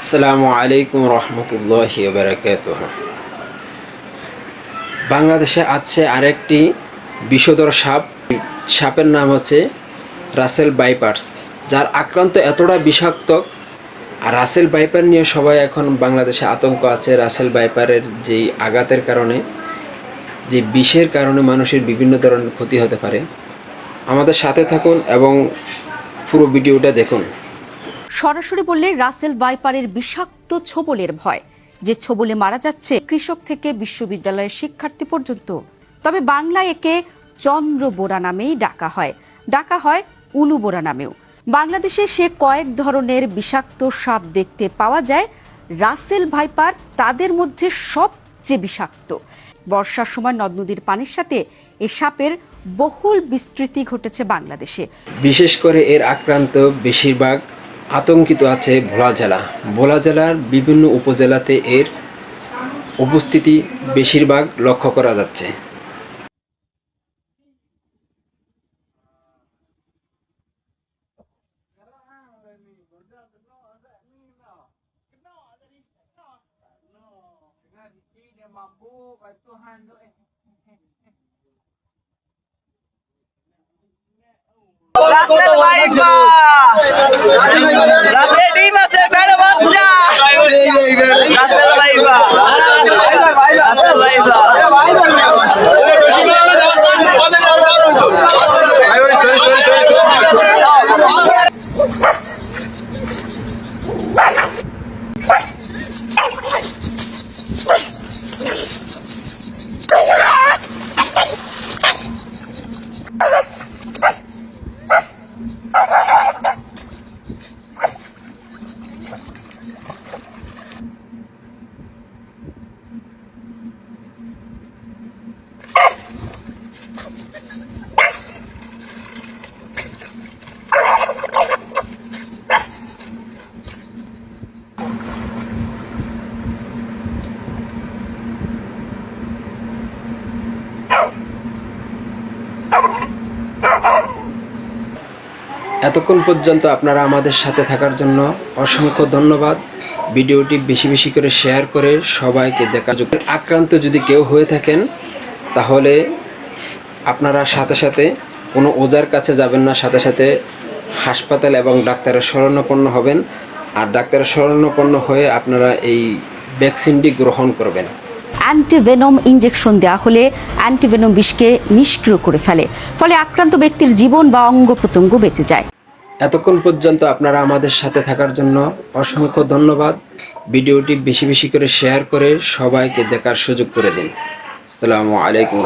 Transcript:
আসসালামু আলাইকুম রহমতুল্লাহি ওয়া বারাকাতুহু। বাংলাদেশে আছে আরেকটি বিষধর সাপ। সাপের নাম হচ্ছে রাসেল ভাইপারস, যার আক্রান্ত এতটা বিষাক্ত। আর রাসেল ভাইপার নিয়ে সবাই এখন বাংলাদেশে আতঙ্ক আছে। রাসেল ভাইপারের যেই আঘাতের কারণে, যে বিষের কারণে মানুষের বিভিন্ন ধরনের ক্ষতি হতে পারে। আমাদের সাথে থাকুন এবং পুরো ভিডিওটা দেখুন। সরাসরি বললে রাসেল ভাইপারের বিষাক্ত ছোবলের ভয়, যে ছোবলে মারা যাচ্ছে কৃষক থেকে বিশ্ববিদ্যালয়ের শিক্ষার্থী পর্যন্ত। তবে বাংলায় একে চন্দ্রবোরা নামেই ডাকা হয় উলুবোরা নামেও। বাংলাদেশে সে কয়েক ধরনের বিষাক্ত সাপ দেখতে পাওয়া যায়। রাসেল ভাইপার তাদের মধ্যে সবচেয়ে বিষাক্ত। বর্ষার সময় নদ নদীর পানির সাথে এ সাপের বহুল বিস্তৃতি ঘটেছে বাংলাদেশে। বিশেষ করে এর আক্রান্ত বেশিরভাগ আতঙ্কিত আছে ভোলা জেলা। ভোলা জেলার বিভিন্ন উপজেলাতে এর উপস্থিতি বেশিরভাগ লক্ষ্য করা যাচ্ছে। রাসেল ভাইবা রাসেল ডিম আছে বেড়ে বাচ্চা রাসেল ভাইবা রাসেল ভাইবা এতক্ষণ পর্যন্ত আপনারা আমাদের সাথে থাকার জন্য অসংখ্য ধন্যবাদ। ভিডিওটি বেশি বেশি করে শেয়ার করে সবাইকে দেখার জন্য। আক্রান্ত যদি কেউ হয়ে থাকেন তাহলে আপনারা সাথে সাথে কোনো ওঝার কাছে যাবেন না, সাথে সাথে হাসপাতাল এবং ডাক্তারের শরণাপন্ন হবেন। আর ডাক্তারের শরণাপন্ন হয়ে আপনারা এই ভ্যাকসিনটি গ্রহণ করবেন। অ্যান্টিভেনম ইনজেকশন দেওয়া হলে অ্যান্টিভেনম বিষকে নিষ্ক্রিয় করে ফেলে, ফলে আক্রান্ত ব্যক্তির জীবন বা অঙ্গ প্রত্যঙ্গ বেঁচে যায়। এতক্ষণ পর্যন্ত আপনারা আমাদের সাথে থাকার জন্য অসংখ্য ধন্যবাদ। ভিডিওটি বেশি বেশি করে শেয়ার করে সবাইকে দেখার সুযোগ করে দিন। আসসালামু আলাইকুম।